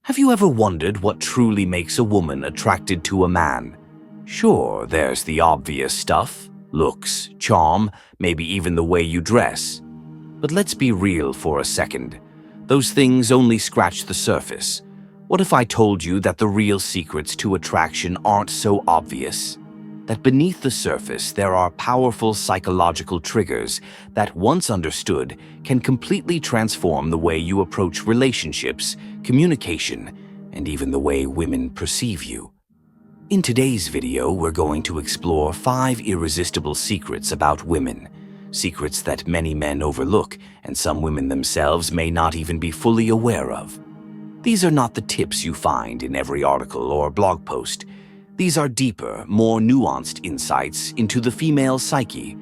Have you ever wondered what truly makes a woman attracted to a man? Sure, there's the obvious stuff, looks, charm, maybe even the way you dress. But let's be real for a second. Those things only scratch the surface. What if I told you that the real secrets to attraction aren't so obvious? That beneath the surface there are powerful psychological triggers that, once understood, can completely transform the way you approach relationships, communication, and even the way women perceive you. In today's video, we're going to explore 5 irresistible secrets about women. Secrets that many men overlook and some women themselves may not even be fully aware of. These are not the tips you find in every article or blog post. These are deeper, more nuanced insights into the female psyche,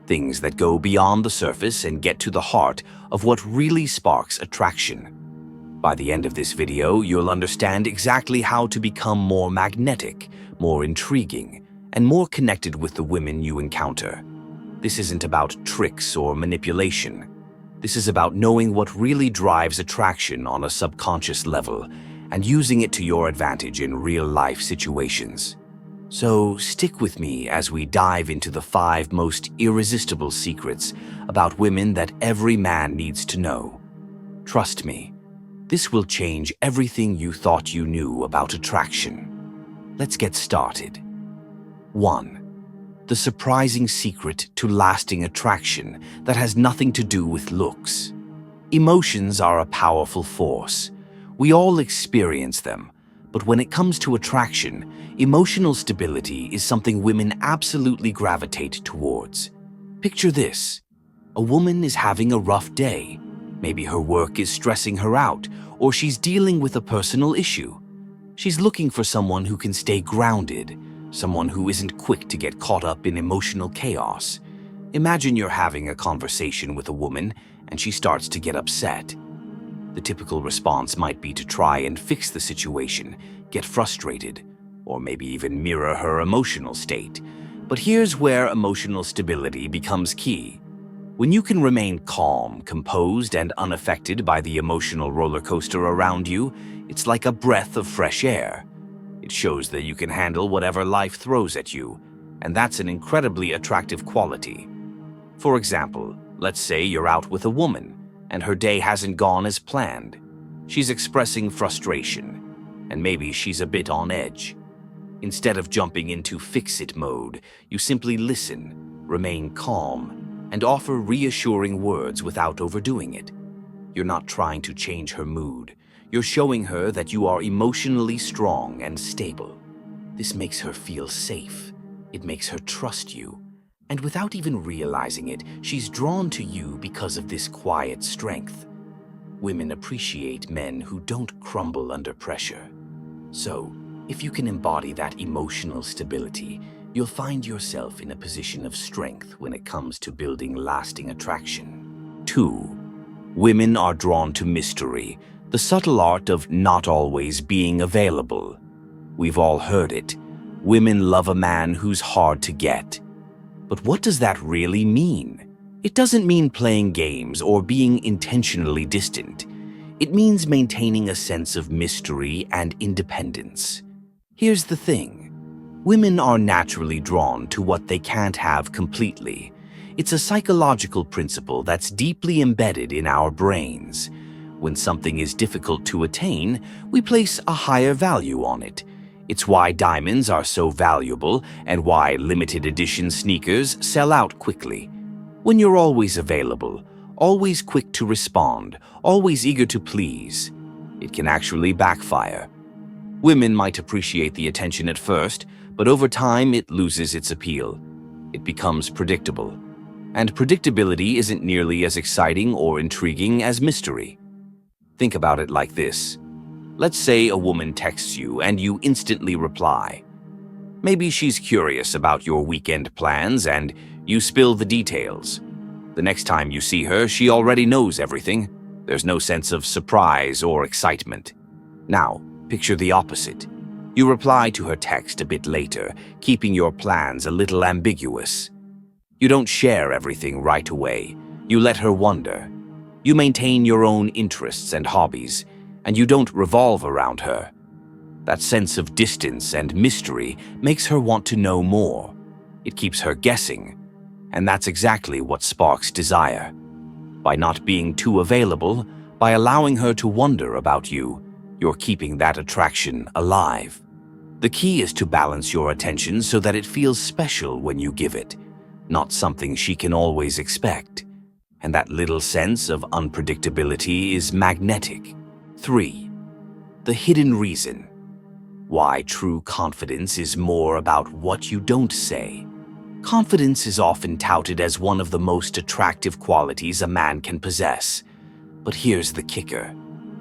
things that go beyond the surface and get to the heart of what really sparks attraction. By the end of this video, you'll understand exactly how to become more magnetic, more intriguing, and more connected with the women you encounter. This isn't about tricks or manipulation. This is about knowing what really drives attraction on a subconscious level and using it to your advantage in real-life situations. So stick with me as we dive into the 5 most irresistible secrets about women that every man needs to know. Trust me, this will change everything you thought you knew about attraction. Let's get started. 1. The surprising secret to lasting attraction that has nothing to do with looks. Emotions are a powerful force. We all experience them, but when it comes to attraction, emotional stability is something women absolutely gravitate towards. Picture this. A woman is having a rough day. Maybe her work is stressing her out, or she's dealing with a personal issue. She's looking for someone who can stay grounded, someone who isn't quick to get caught up in emotional chaos. Imagine you're having a conversation with a woman and she starts to get upset. The typical response might be to try and fix the situation, get frustrated, or maybe even mirror her emotional state. But here's where emotional stability becomes key. When you can remain calm, composed, and unaffected by the emotional roller coaster around you, it's like a breath of fresh air. It shows that you can handle whatever life throws at you, and that's an incredibly attractive quality. For example, let's say you're out with a woman, and her day hasn't gone as planned. She's expressing frustration, and maybe she's a bit on edge. Instead of jumping into fix-it mode, you simply listen, remain calm, and offer reassuring words without overdoing it. You're not trying to change her mood. You're showing her that you are emotionally strong and stable. This makes her feel safe. It makes her trust you. And without even realizing it, she's drawn to you because of this quiet strength. Women appreciate men who don't crumble under pressure. So, if you can embody that emotional stability, you'll find yourself in a position of strength when it comes to building lasting attraction. 2. Women are drawn to mystery, the subtle art of not always being available. We've all heard it. Women love a man who's hard to get. But what does that really mean? It doesn't mean playing games or being intentionally distant. It means maintaining a sense of mystery and independence. Here's the thing. Women are naturally drawn to what they can't have completely. It's a psychological principle that's deeply embedded in our brains. When something is difficult to attain, we place a higher value on it. It's why diamonds are so valuable and why limited edition sneakers sell out quickly. When you're always available, always quick to respond, always eager to please, it can actually backfire. Women might appreciate the attention at first, but over time it loses its appeal. It becomes predictable. And predictability isn't nearly as exciting or intriguing as mystery. Think about it like this. Let's say a woman texts you and you instantly reply. Maybe she's curious about your weekend plans and you spill the details. The next time you see her, she already knows everything. There's no sense of surprise or excitement. Now, picture the opposite. You reply to her text a bit later, keeping your plans a little ambiguous. You don't share everything right away. You let her wonder. You maintain your own interests and hobbies, and you don't revolve around her. That sense of distance and mystery makes her want to know more. It keeps her guessing, and that's exactly what sparks desire. By not being too available, by allowing her to wonder about you, you're keeping that attraction alive. The key is to balance your attention so that it feels special when you give it, not something she can always expect. And that little sense of unpredictability is magnetic. 3. The hidden reason. Why true confidence is more about what you don't say. Confidence is often touted as one of the most attractive qualities a man can possess. But here's the kicker.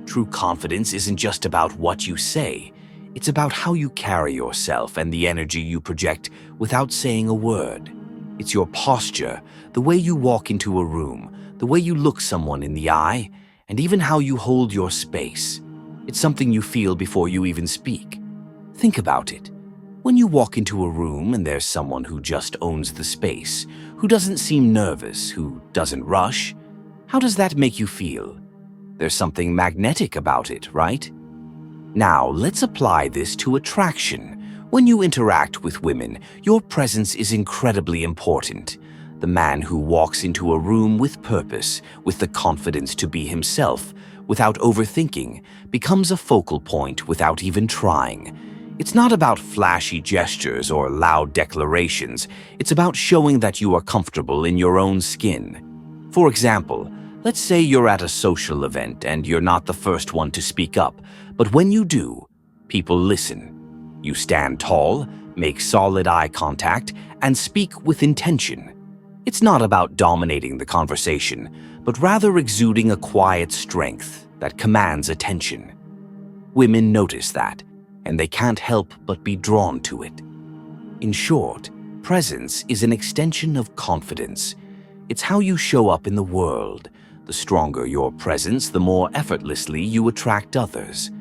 True confidence isn't just about what you say. It's about how you carry yourself and the energy you project without saying a word. It's your posture, the way you walk into a room, the way you look someone in the eye, and even how you hold your space. It's something you feel before you even speak. Think about it. When you walk into a room and there's someone who just owns the space, who doesn't seem nervous, who doesn't rush, how does that make you feel? There's something magnetic about it, right? Now, let's apply this to attraction. When you interact with women, your presence is incredibly important. The man who walks into a room with purpose, with the confidence to be himself, without overthinking, becomes a focal point without even trying. It's not about flashy gestures or loud declarations. It's about showing that you are comfortable in your own skin. For example, let's say you're at a social event and you're not the first one to speak up, but when you do, people listen. You stand tall, make solid eye contact, and speak with intention. It's not about dominating the conversation, but rather exuding a quiet strength that commands attention. Women notice that, and they can't help but be drawn to it. In short, presence is an extension of confidence. It's how you show up in the world. The stronger your presence, the more effortlessly you attract others.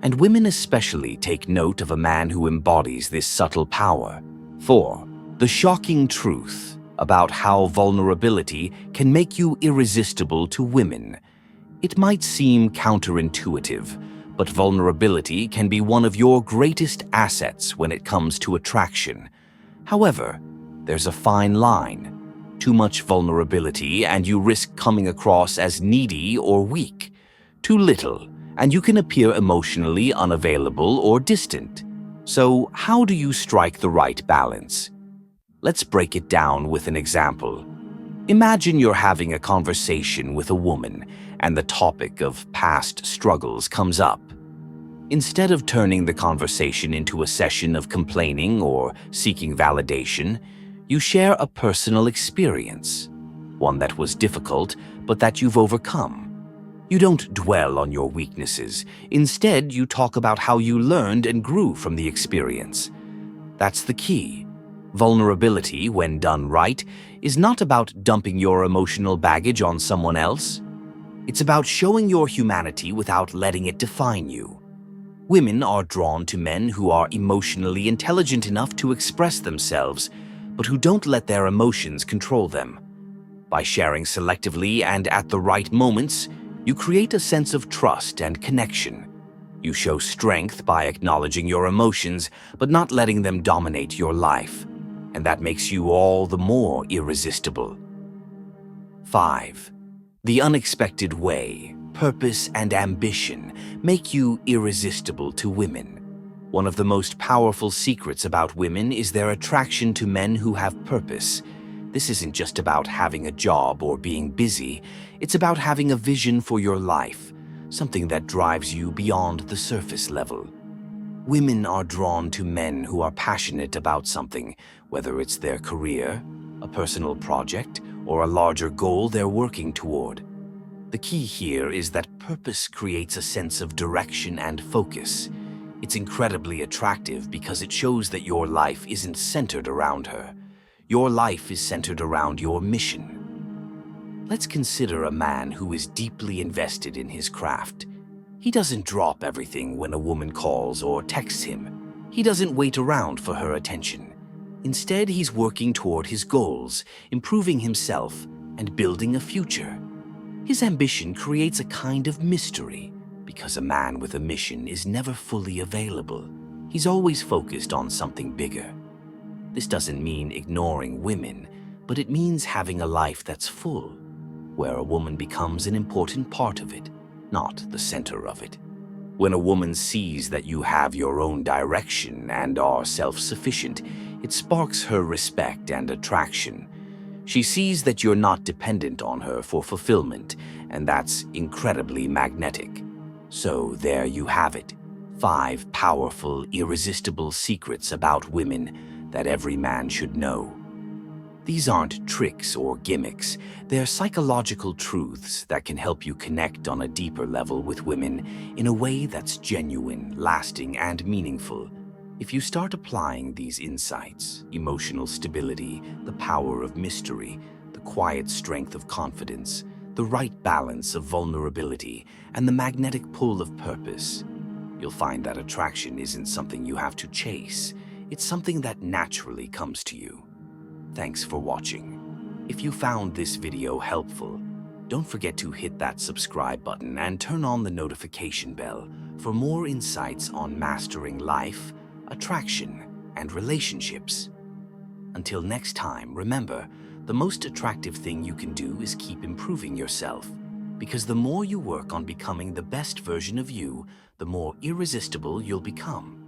And women especially take note of a man who embodies this subtle power. 4. The shocking truth about how vulnerability can make you irresistible to women. It might seem counterintuitive, but vulnerability can be one of your greatest assets when it comes to attraction. However, there's a fine line. Too much vulnerability and you risk coming across as needy or weak. Too little, and you can appear emotionally unavailable or distant. So, how do you strike the right balance? Let's break it down with an example. Imagine you're having a conversation with a woman and the topic of past struggles comes up. Instead of turning the conversation into a session of complaining or seeking validation, you share a personal experience, one that was difficult but that you've overcome. You don't dwell on your weaknesses. Instead, you talk about how you learned and grew from the experience. That's the key. Vulnerability, when done right, is not about dumping your emotional baggage on someone else. It's about showing your humanity without letting it define you. Women are drawn to men who are emotionally intelligent enough to express themselves, but who don't let their emotions control them. By sharing selectively and at the right moments, you create a sense of trust and connection. You show strength by acknowledging your emotions, but not letting them dominate your life. And that makes you all the more irresistible. 5. The unexpected way, purpose, and ambition make you irresistible to women. One of the most powerful secrets about women is their attraction to men who have purpose. This isn't just about having a job or being busy. It's about having a vision for your life, something that drives you beyond the surface level. Women are drawn to men who are passionate about something, whether it's their career, a personal project, or a larger goal they're working toward. The key here is that purpose creates a sense of direction and focus. It's incredibly attractive because it shows that your life isn't centered around her. Your life is centered around your mission. Let's consider a man who is deeply invested in his craft. He doesn't drop everything when a woman calls or texts him. He doesn't wait around for her attention. Instead, he's working toward his goals, improving himself, and building a future. His ambition creates a kind of mystery, because a man with a mission is never fully available. He's always focused on something bigger. This doesn't mean ignoring women, but it means having a life that's full, where a woman becomes an important part of it, not the center of it. When a woman sees that you have your own direction and are self-sufficient, it sparks her respect and attraction. She sees that you're not dependent on her for fulfillment, and that's incredibly magnetic. So there you have it, 5 powerful, irresistible secrets about women that every man should know. These aren't tricks or gimmicks. They're psychological truths that can help you connect on a deeper level with women in a way that's genuine, lasting, and meaningful. If you start applying these insights, emotional stability, the power of mystery, the quiet strength of confidence, the right balance of vulnerability, and the magnetic pull of purpose, you'll find that attraction isn't something you have to chase. It's something that naturally comes to you. Thanks for watching. If you found this video helpful, don't forget to hit that subscribe button and turn on the notification bell for more insights on mastering life, attraction, and relationships. Until next time, remember, the most attractive thing you can do is keep improving yourself, because the more you work on becoming the best version of you, the more irresistible you'll become.